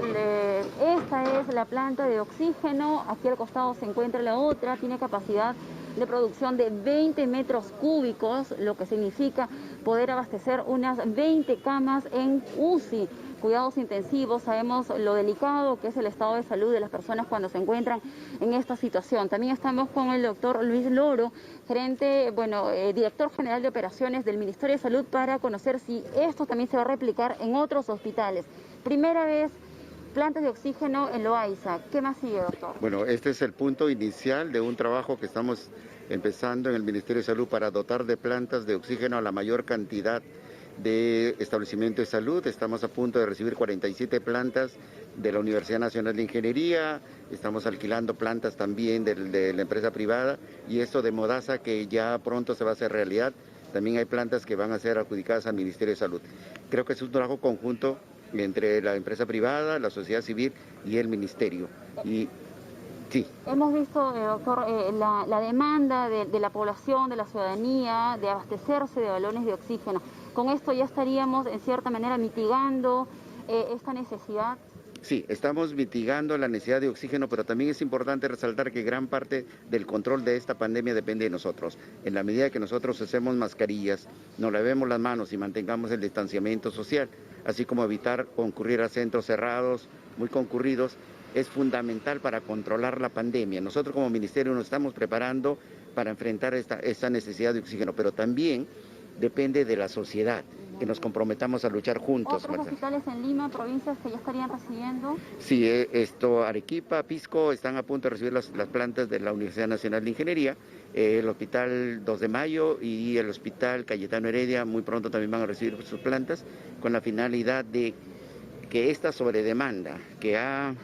esta es la planta de oxígeno, aquí al costado se encuentra la otra, tiene capacidad de producción de 20 metros cúbicos, lo que significa poder abastecer unas 20 camas en UCI, cuidados intensivos. Sabemos lo delicado que es el estado de salud de las personas cuando se encuentran en esta situación. También estamos con el doctor Luis Loro, director general de operaciones del Ministerio de Salud, para conocer si esto también se va a replicar en otros hospitales. Primera vez, plantas de oxígeno en Loaiza. ¿Qué más sigue, doctor? Bueno, este es el punto inicial de un trabajo que estamos empezando en el Ministerio de Salud para dotar de plantas de oxígeno a la mayor cantidad de establecimientos de salud. Estamos a punto de recibir 47 plantas de la Universidad Nacional de Ingeniería, estamos alquilando plantas también de la empresa privada, y esto de Modasa, que ya pronto se va a hacer realidad. También hay plantas que van a ser adjudicadas al Ministerio de Salud. Creo que es un trabajo conjunto entre la empresa privada, la sociedad civil y el ministerio. Y sí. Hemos visto, doctor, la demanda de la población, de la ciudadanía, de abastecerse de balones de oxígeno. ¿Con esto ya estaríamos, en cierta manera, mitigando esta necesidad? Sí, estamos mitigando la necesidad de oxígeno, pero también es importante resaltar que gran parte del control de esta pandemia depende de nosotros. En la medida que nosotros usemos mascarillas, nos lavemos las manos y mantengamos el distanciamiento social, así como evitar concurrir a centros cerrados, muy concurridos, es fundamental para controlar la pandemia. Nosotros como ministerio nos estamos preparando para enfrentar esta necesidad de oxígeno, pero también depende de la sociedad, que nos comprometamos a luchar juntos. ¿Otros hospitales en Lima, provincias que ya estarían recibiendo? Sí, Arequipa, Pisco están a punto de recibir las plantas de la Universidad Nacional de Ingeniería, el Hospital 2 de Mayo y el Hospital Cayetano Heredia muy pronto también van a recibir sus plantas, con la finalidad de que esta sobredemanda que ha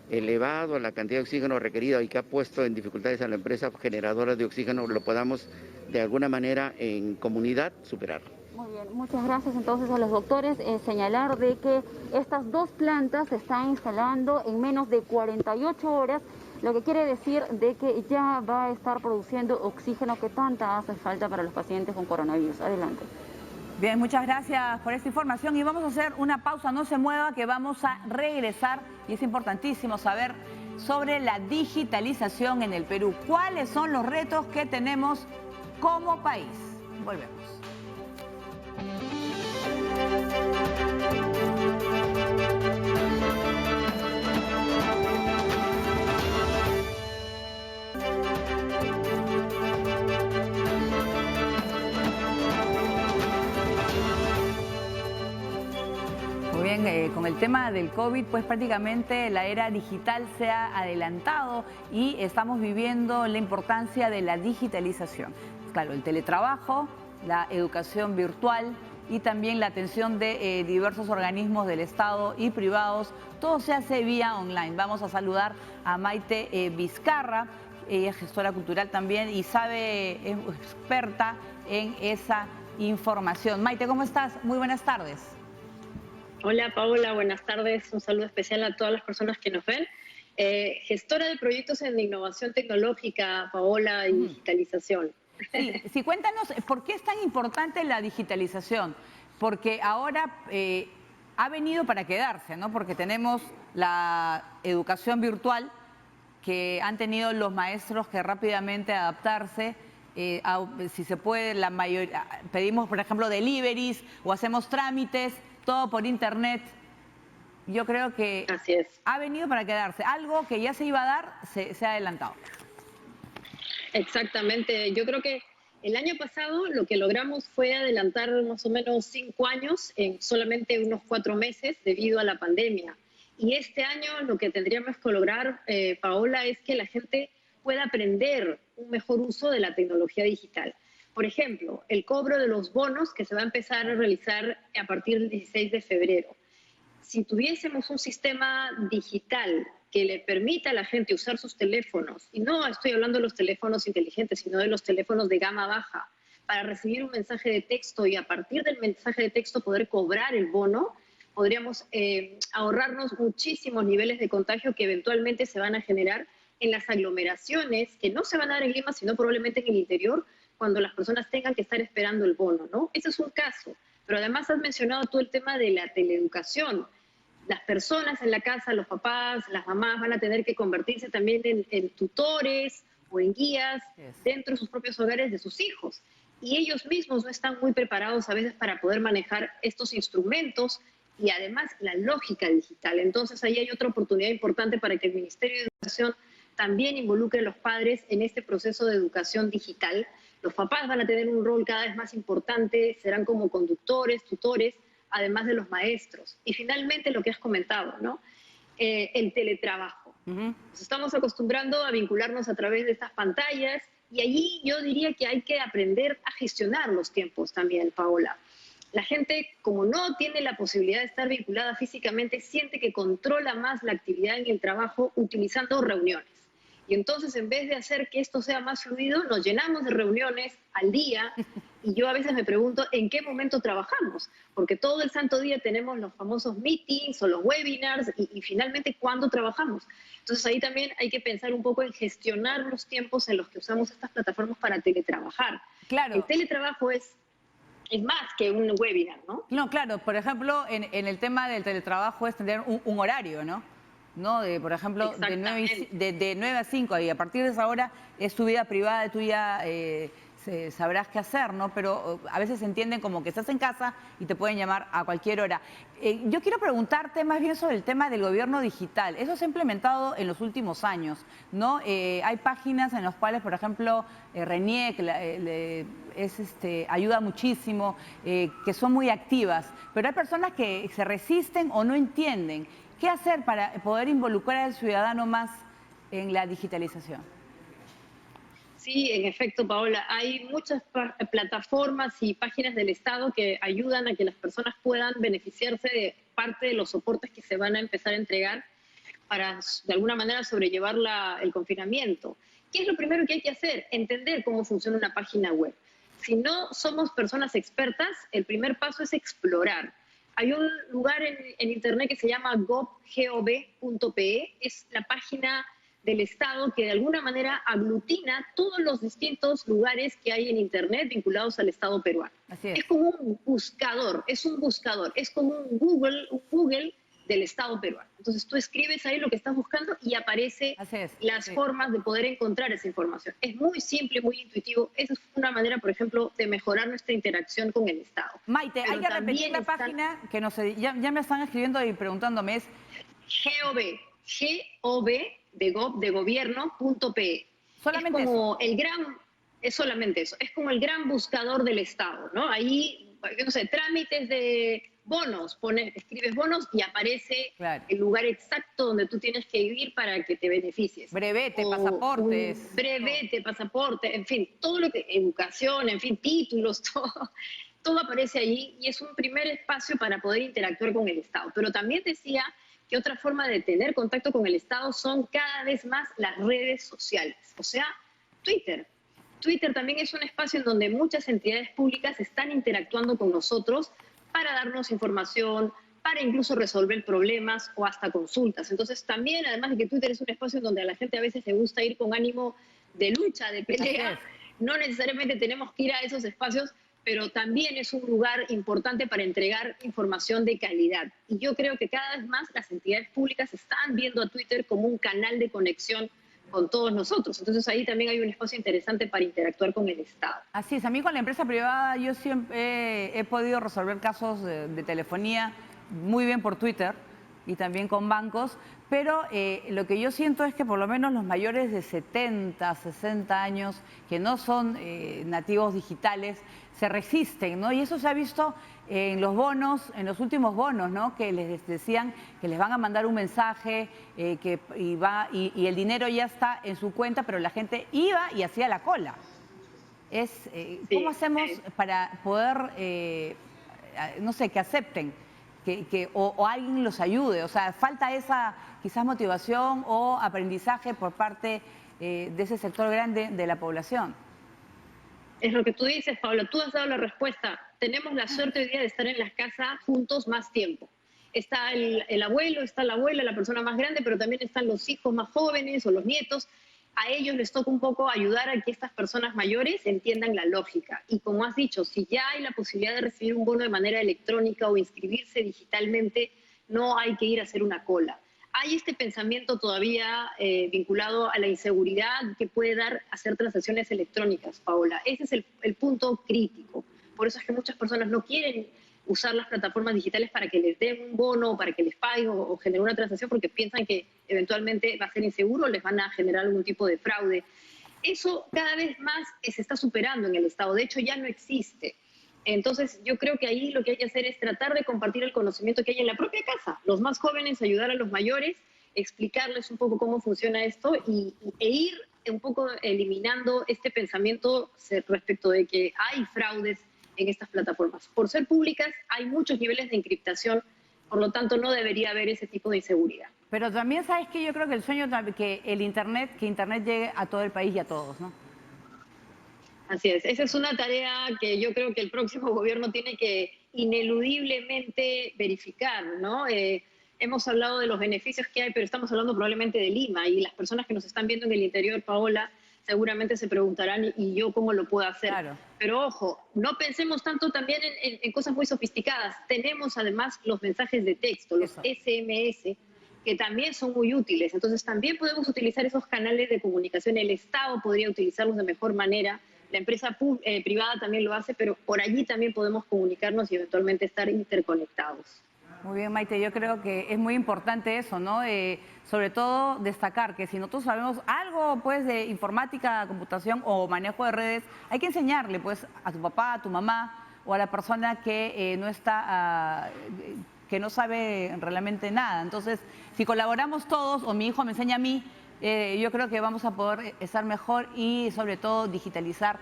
elevado la cantidad de oxígeno requerida y que ha puesto en dificultades a la empresa generadora de oxígeno, lo podamos de alguna manera en comunidad superar. Muy bien, muchas gracias entonces a los doctores. Señalar de que estas 2 plantas se están instalando en menos de 48 horas, lo que quiere decir de que ya va a estar produciendo oxígeno que tanta hace falta para los pacientes con coronavirus. Adelante. Bien, muchas gracias por esta información y vamos a hacer una pausa, no se mueva, que vamos a regresar y es importantísimo saber sobre la digitalización en el Perú. ¿Cuáles son los retos que tenemos como país? Volvemos. Muy bien, con el tema del COVID, pues prácticamente la era digital se ha adelantado y estamos viviendo la importancia de la digitalización. Claro, el teletrabajo, la educación virtual y también la atención de diversos organismos del Estado y privados, todo se hace vía online. Vamos a saludar a Maite Vizcarra, ella es gestora cultural también y es experta en esa información. Maite, ¿cómo estás? Muy buenas tardes. Hola Paola, buenas tardes. Un saludo especial a todas las personas que nos ven. Gestora de proyectos en innovación tecnológica, Paola, y digitalización. Sí, cuéntanos, ¿por qué es tan importante la digitalización? Porque ahora ha venido para quedarse, ¿no? Porque tenemos la educación virtual que han tenido los maestros que rápidamente adaptarse. Si se puede, pedimos, por ejemplo, deliveries o hacemos trámites todo por internet. Yo creo que Así es. ha venido para quedarse. Algo que ya se iba a dar, se ha adelantado. Exactamente. Yo creo que el año pasado lo que logramos fue adelantar más o menos 5 años en solamente unos 4 meses debido a la pandemia. Y este año lo que tendríamos que lograr, Paola, es que la gente pueda aprender un mejor uso de la tecnología digital. Por ejemplo, el cobro de los bonos que se va a empezar a realizar a partir del 16 de febrero. Si tuviésemos un sistema digital que le permita a la gente usar sus teléfonos, y no estoy hablando de los teléfonos inteligentes, sino de los teléfonos de gama baja, para recibir un mensaje de texto y a partir del mensaje de texto poder cobrar el bono, podríamos ahorrarnos muchísimos niveles de contagio que eventualmente se van a generar en las aglomeraciones, que no se van a dar en Lima, sino probablemente en el interior, cuando las personas tengan que estar esperando el bono, ¿no? Ese es un caso. Pero además has mencionado tú el tema de la teleeducación. Las personas en la casa, los papás, las mamás van a tener que convertirse también en tutores o en guías dentro de sus propios hogares de sus hijos. Y ellos mismos no están muy preparados a veces para poder manejar estos instrumentos y además la lógica digital. Entonces ahí hay otra oportunidad importante para que el Ministerio de Educación también involucre a los padres en este proceso de educación digital. Los papás van a tener un rol cada vez más importante, serán como conductores, tutores, además de los maestros. Y finalmente lo que has comentado, ¿no? El teletrabajo. Nos estamos acostumbrando a vincularnos a través de estas pantallas y allí yo diría que hay que aprender a gestionar los tiempos también, Paola. La gente, como no tiene la posibilidad de estar vinculada físicamente, siente que controla más la actividad en el trabajo utilizando reuniones. Y entonces, en vez de hacer que esto sea más fluido, nos llenamos de reuniones al día. Y yo a veces me pregunto, ¿en qué momento trabajamos? Porque todo el santo día tenemos los famosos meetings o los webinars y finalmente, ¿cuándo trabajamos? Entonces, ahí también hay que pensar un poco en gestionar los tiempos en los que usamos estas plataformas para teletrabajar. Claro. El teletrabajo es más que un webinar, ¿no? No, claro. Por ejemplo, en el tema del teletrabajo es tener un horario, ¿no? Por ejemplo, de 9 a 5 y a partir de esa hora es tu vida privada, tú ya sabrás qué hacer, ¿no? Pero a veces entienden como que estás en casa y te pueden llamar a cualquier hora. Yo quiero preguntarte más bien sobre el tema del gobierno digital. Eso se ha implementado en los últimos años, ¿no? Hay páginas en las cuales, por ejemplo, RENIEC ayuda muchísimo, que son muy activas, pero hay personas que se resisten o no entienden. ¿Qué hacer para poder involucrar al ciudadano más en la digitalización? Sí, en efecto, Paola, hay muchas plataformas y páginas del Estado que ayudan a que las personas puedan beneficiarse de parte de los soportes que se van a empezar a entregar para, de alguna manera, sobrellevar el confinamiento. ¿Qué es lo primero que hay que hacer? Entender cómo funciona una página web. Si no somos personas expertas, el primer paso es explorar. Hay un lugar en internet que se llama gov.pe, es la página del Estado que de alguna manera aglutina todos los distintos lugares que hay en internet vinculados al Estado peruano. Así es. Es como un buscador, es como un Google del Estado peruano. Entonces tú escribes ahí lo que estás buscando y aparece las formas de poder encontrar esa información. Es muy simple, muy intuitivo. Esa es una manera, por ejemplo, de mejorar nuestra interacción con el Estado. Maite, hay que repetir la página que ya me están escribiendo y preguntándome. Es gov de gobierno.pe. Solamente es como eso. Es solamente eso. Es como el gran buscador del Estado, ¿no? Ahí, no sé, trámites de bonos, escribes bonos y aparece el lugar exacto donde tú tienes que vivir para que te beneficies. Brevete, pasaportes. Brevete, pasaporte, en fin, todo lo que, educación, en fin, títulos, todo aparece allí y es un primer espacio para poder interactuar con el Estado. Pero también decía que otra forma de tener contacto con el Estado son cada vez más las redes sociales, o sea, Twitter. Twitter también es un espacio en donde muchas entidades públicas están interactuando con nosotros para darnos información, para incluso resolver problemas o hasta consultas. Entonces también, además de que Twitter es un espacio en donde a la gente a veces le gusta ir con ánimo de lucha, de pelea, no necesariamente tenemos que ir a esos espacios, pero también es un lugar importante para entregar información de calidad. Y yo creo que cada vez más las entidades públicas están viendo a Twitter como un canal de conexión con todos nosotros. Entonces ahí también hay un espacio interesante para interactuar con el Estado. Así es, a mí con la empresa privada yo siempre he podido resolver casos de telefonía muy bien por Twitter y también con bancos, pero lo que yo siento es que por lo menos los mayores de 70, 60 años que no son nativos digitales se resisten, ¿no? Y eso se ha visto en los bonos, en los últimos bonos, ¿no? Que les decían que les van a mandar un mensaje y el dinero ya está en su cuenta, pero la gente iba y hacía la cola. ¿Cómo hacemos para poder, no sé, que acepten? O alguien los ayude, o sea, falta esa quizás motivación o aprendizaje por parte de ese sector grande de la población. Es lo que tú dices, Paula, tú has dado la respuesta. Tenemos la suerte hoy día de estar en las casas juntos más tiempo. Está el abuelo, está la abuela, la persona más grande, pero también están los hijos más jóvenes o los nietos. A ellos les toca un poco ayudar a que estas personas mayores entiendan la lógica. Y como has dicho, si ya hay la posibilidad de recibir un bono de manera electrónica o inscribirse digitalmente, no hay que ir a hacer una cola. Hay este pensamiento todavía vinculado a la inseguridad que puede dar hacer transacciones electrónicas, Paola. Ese es el punto crítico. Por eso es que muchas personas no quieren usar las plataformas digitales para que les den un bono, para que les paguen o generen una transacción porque piensan que eventualmente va a ser inseguro, les van a generar algún tipo de fraude. Eso cada vez más se está superando en el Estado. De hecho, ya no existe. Entonces, yo creo que ahí lo que hay que hacer es tratar de compartir el conocimiento que hay en la propia casa. Los más jóvenes, ayudar a los mayores, explicarles un poco cómo funciona esto e ir un poco eliminando este pensamiento respecto de que hay fraudes en estas plataformas. Por ser públicas, hay muchos niveles de encriptación, por lo tanto, no debería haber ese tipo de inseguridad. Pero también, ¿sabes qué? Yo creo que el sueño que Internet llegue a todo el país y a todos, ¿no? Así es, esa es una tarea que yo creo que el próximo gobierno tiene que ineludiblemente verificar, ¿no? Hemos hablado de los beneficios que hay, pero estamos hablando probablemente de Lima y las personas que nos están viendo en el interior, Paola, seguramente se preguntarán, ¿y yo cómo lo puedo hacer? Claro. Pero ojo, no pensemos tanto también en cosas muy sofisticadas. Tenemos además los mensajes de texto, los SMS, que también son muy útiles. Entonces también podemos utilizar esos canales de comunicación. El Estado podría utilizarlos de mejor manera. La empresa privada también lo hace, pero por allí también podemos comunicarnos y eventualmente estar interconectados. Muy bien, Maite, yo creo que es muy importante eso, ¿no? Sobre todo destacar que si nosotros sabemos algo pues de informática, computación o manejo de redes, hay que enseñarle pues a tu papá, a tu mamá o a la persona que no está, que no sabe realmente nada. Entonces, si colaboramos todos o mi hijo me enseña a mí, yo creo que vamos a poder estar mejor y sobre todo digitalizar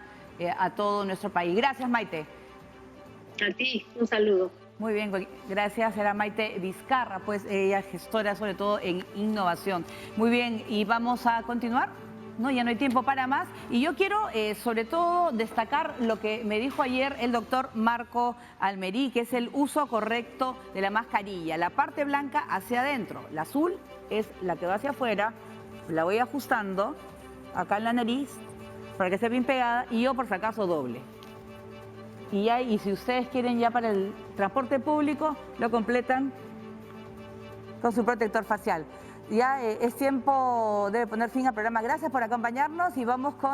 a todo nuestro país. Gracias, Maite. A ti, un saludo. Muy bien, gracias. Era Maite Vizcarra, pues ella es gestora sobre todo en innovación. Muy bien, y vamos a continuar. No, ya no hay tiempo para más. Y yo quiero sobre todo destacar lo que me dijo ayer el doctor Marco Almerí, que es el uso correcto de la mascarilla. La parte blanca hacia adentro, la azul es la que va hacia afuera. La voy ajustando acá en la nariz para que esté bien pegada y yo por si acaso doble. Y si ustedes quieren ya para el transporte público, lo completan con su protector facial. Ya es tiempo de poner fin al programa. Gracias por acompañarnos y vamos con...